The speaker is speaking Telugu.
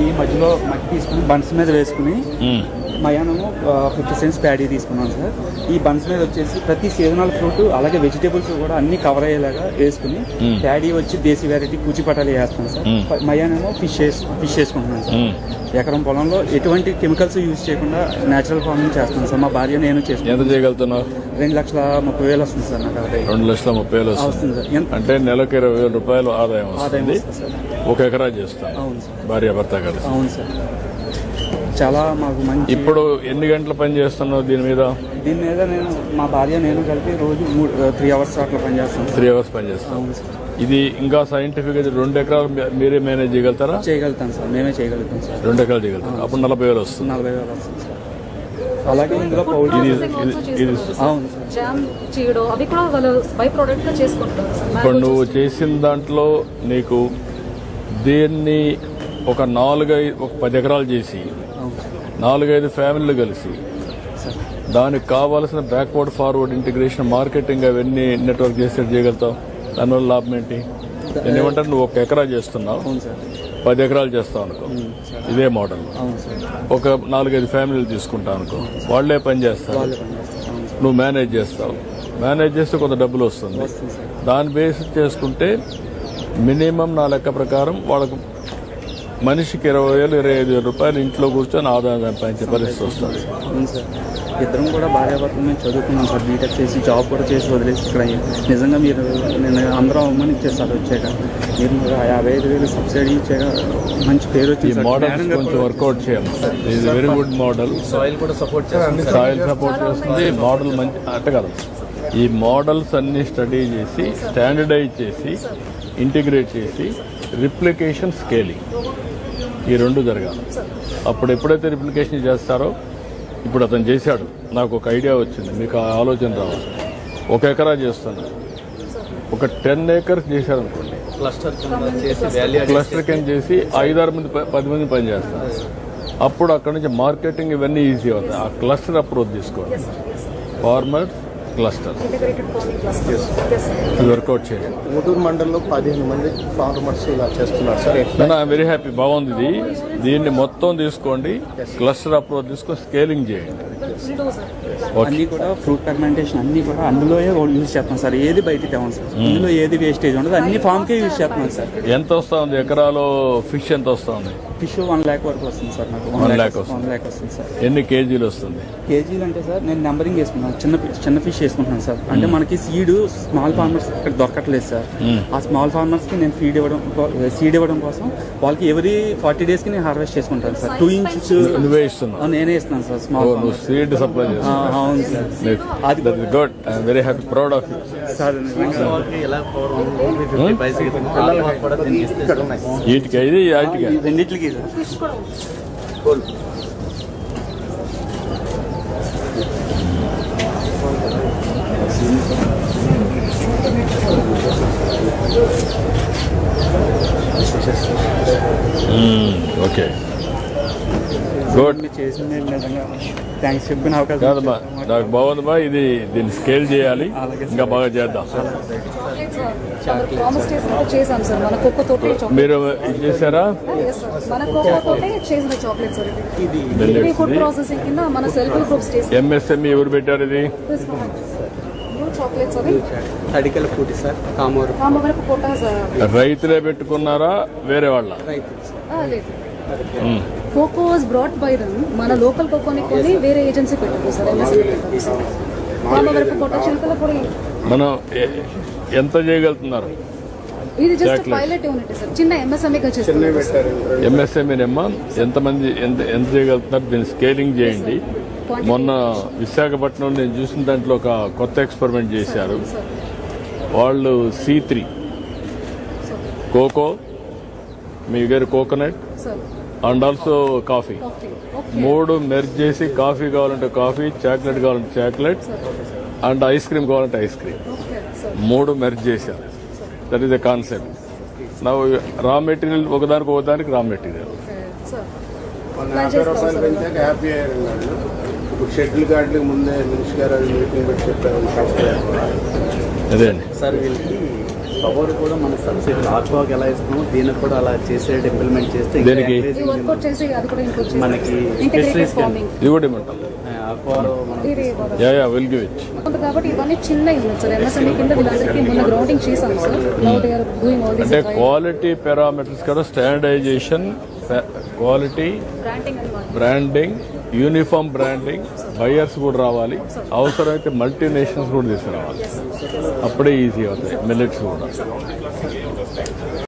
ఈ మధ్యలో మట్టి తీసుకుని బన్స్ మీద వేసుకుని మయానము 50 cents ప్యాడీ తీసుకున్నాం సార్. ఈ బన్స్ మీద వచ్చేసి ప్రతి సీజనల్ ఫ్రూట్ అలాగే వెజిటేబుల్స్ కూడా అన్ని కవర్ అయ్యేలాగా వేసుకుని ప్యాడీ వచ్చి దేశీ వెరైటీ కూచిపటాలు వేస్తాం సార్. మయానేమో ఫిష్ వేసుకుంటున్నాం సార్. ఎకరం పొలంలో ఎటువంటి కెమికల్స్ యూజ్ చేయకుండా నేచురల్ ఫార్మింగ్ చేస్తున్నాం సార్. మా భార్య నేను చేసుకుంటాను. ఎంత చేయగలుగుతున్నావు? 2,30,000 వస్తుంది సార్ నాకు. 2,30,000 వస్తుంది సార్. అంటే నెలకు 20,000 రూపాయలు ఆదాయం వస్తుంది. ఒక ఎకరా చేస్తాను. అవును సార్. భార్య భర్త కలిసి. అవును సార్. చాలా మాకు మంచి. ఇప్పుడు ఎన్ని గంటలు పని చేస్తున్నావు దీని మీద? నేను మా భార్య నేను కలిపి రోజు 3 hours అట్లా పని చేస్తాను. 3 hours పని చేస్తాను. ఇది ఇంకా సైంటిఫిక్ 2 ఎకరాలు మీరే మేనేజ్ చేయగలుగుతారా? చేయగలుగుతాం సార్, మేమే చేయగలుగుతాం సార్. 2 ఎకరాలు చేయగలుగుతాం. అప్పుడు 40,000 వస్తుంది. 40,000 వస్తుంది సార్. అలాగే ఇందులో ఇప్పుడు నువ్వు చేసిన దాంట్లో నీకు దీన్ని ఒక 10 ఎకరాలు చేసి 4-5 ఫ్యామిలీలు కలిసి దానికి కావాల్సిన బ్యాక్వర్డ్ ఫార్వర్డ్ ఇంటిగ్రేషన్ మార్కెటింగ్ అవన్నీ నెట్వర్క్ చేసి చేయగలుగుతావు. దానివల్ల లాభం ఏంటి? ఎందుకంటారు నువ్వు 1 ఎకరా చేస్తున్నావు, 10 ఎకరాలు చేస్తావు అనుకో, ఇదే మోడల్. ఒక 4-5 ఫ్యామిలీలు తీసుకుంటావు అనుకో, వాళ్లే పని చేస్తారు, నువ్వు మేనేజ్ చేస్తావు. మేనేజ్ చేస్తే కొంత డబ్బులు వస్తుంది. దాన్ని బేస్ చేసుకుంటే మినిమం నా లెక్క ప్రకారం వాళ్ళకు మనిషికి 20,000-25,000 రూపాయలు ఇంట్లో కూర్చొని ఆదాయం సంపాదించే పరిస్థితి వస్తుంది. ఇద్దరం కూడా భార్యాభర్తలు మేము చదువుకున్నాం సార్. బీటెక్ చేసి జాబ్ కూడా చేసి వదిలేసి ఇక్కడ నిజంగా మీరు నేను అందరం అమ్మని ఇచ్చేస్తారు. వచ్చాక మీరు 55,000 సబ్సిడీ ఇచ్చాక మంచి పేరు వచ్చింది. ఈ మోడల్ కొంచెం వర్కౌట్ చేయాలి. ఇది వెరీ గుడ్ మోడల్. సాయిల్ కూడా సపోర్ట్ చేస్తుంది. సాయిల్ సపోర్ట్ చేస్తుంది. మోడల్ మంచి అట్ట కదా. ఈ మోడల్స్ అన్ని స్టడీ చేసి స్టాండర్డైజ్ చేసి ఇంటిగ్రేట్ చేసి రిప్లికేషన్ స్కేలింగ్ ఈ 2 జరగాలి. అప్పుడు ఎప్పుడైతే రిప్లికేషన్ చేస్తారో, ఇప్పుడు అతను చేశాడు, నాకు ఒక ఐడియా వచ్చింది, మీకు ఆ ఆలోచన రావాలి. 1 ఎకరా చేస్తాను, ఒక 10 acres చేశారు అనుకోండి, క్లస్టర్ కింద చేసి 5-6 మంది 10 మంది పని చేస్తారు. అప్పుడు అక్కడ నుంచి మార్కెటింగ్ ఇవన్నీ ఈజీ అవుతాయి. ఆ క్లస్టర్ అప్రోచ్ తీసుకోవాలి. ఫార్మర్ క్లస్టర్ వర్కౌట్ చేయండి. గుంటూరు మండలంలో 15 మంది ఫార్మర్స్ ఇలా చేస్తున్నారు సార్. I'm very happy. బాగుంది. దీన్ని మొత్తం తీసుకోండి, క్లస్టర్ అప్రోచ్ తీసుకొని స్కేలింగ్ చేయండి. అన్ని కూడా ఫ్రూట్ ఫర్మెంటేషన్ అన్ని కూడా అందులో యూజ్ చేస్తాం సార్. ఏది బయట తేవం సార్. ఇందులో ఏది వేస్టేజ్ ఉండదు. అన్ని ఫామ్కే యూజ్ చేస్తున్నాం సార్. ఎంత వస్తుంది ఎకరాలో ఫిష్? ఎంత వస్తుంది? ఫిష్ 1 lakh వరకు వస్తుంది సార్. నాకు 1 lakh వస్తుంది సార్. ఎన్ని కేజీలు వస్తుంది? కేజీలు అంటే సార్ నేను నెంబరింగ్ వేసుకున్నాను. చిన్న ఫిష్ వేసుకుంటున్నాను సార్. అంటే మనకి సీడ్ స్మాల్ ఫార్మర్స్ ఇక్కడ దొరకట్లేదు సార్. ఆ స్మాల్ ఫార్మర్స్ కి నేను సీడ్ ఇవ్వడం కోసం వాళ్ళకి ఎవరీ 40 days కి నేను హార్వెస్ట్ చేసుకుంటాను సార్. 2 inches నువ్వే ఇస్తున్నావు? నేనే ఇస్తున్నాను సార్. స్మాల్ సీడ్ సప్లై చేస్తాను. అవును సార్. అది good. I'm very happy, proud of you sir. వీటికి ఇది వాటికి రెండింటికి సార్. Okay, good. చేసింది నిజంగా థ్యాంక్స్ చెప్పిన అవకాశం కాదమ్మా, నాకు బాగుందమ్మా. ఇది దీన్ని స్కేల్ చేయాలి, ఇంకా బాగా చేద్దాం. మీరు ఇది చేశారా? ఎంఎస్ఎంఈ ఎవరు పెట్టారు ఇది? రైతులే పెట్టుకున్నారా వేరే వాళ్ళ? Cocoa was brought by them. మన లోకల్ కోకోని కొని వేరే ఏజెన్సీ పెట్టారు సార్. మనం ఎంత చేయగలుగుతున్నారు? ఇది జస్ట్ పైలట్ యూనిట్ సార్. చిన్న ఎంఎస్ఎంఈగా చేస్తున్నారు. ఎంఎస్ఎంఈనమ్మా, ఎంతమంది ఎంత చేయగలుగుతున్నారు? దీన్ని స్కేలింగ్ చేయండి. మొన్న విశాఖపట్నం నేను చూసిన దాంట్లో ఒక కొత్త ఎక్స్పెరిమెంట్ చేశారు వాళ్ళు. C3 కోకో, మీ దగ్గర coconut and also coffee 3 merge చేసి, కాఫీ కావాలంటే కాఫీ, చాక్లెట్ కావాలంటే చాక్లెట్ అండ్ ఐస్ క్రీమ్ కావాలంటే ఐస్ క్రీమ్ 3 మెర్జ్ చేశారు. That is the concept. నా రా మెటీరియల్ ఒకదానికి రా మెటీరియల్. హ్యాపీ అయ్యారు. ఇప్పుడు షెటిల్ గార్డులకు ముందే మినిస్టర్ గారు మీటింగ్ పెట్టి చెప్పారు. అదే అండి సార్. వీళ్ళకి పవర్ కూడా మన సబ్సిడీ ఆక్వాకి ఎలా ఇస్తున్నామో దీనికి కూడా అలా చేసేది ఇంప్లిమెంట్ చేస్తే ఇంకా దేనికి? encouraging ఈ వర్కౌట్ చేసి అది కూడా ఇంక్లూడ్ చేసి మనకి ఇంటిగ్రేటెడ్ fisheries ఫార్మింగ్ ఇది కూడా ఇవ్వమంటాం. ఆక్వాలో మనం యా విల్ గివ్ ఇట్. కాబట్టి ఇవన్నీ చిన్న యూనిట్ సార్ ఎంఎస్ఎంఈ కింద వీళ్ళందరికీ మొన్న గ్రౌండింగ్ చేసాం sir now they are doing all అంటే దిస్ క్వాలిటీ పారామీటర్స్ కదా, standardisation, quality, branding and branding, uniform branding, buyers కూడా రావాలి, అవసరమైతే మల్టీనేషనల్స్ కూడా తీసుకురావాలి. అప్పుడే ఈజీ అవుతాయి మిల్లెట్స్ కూడా.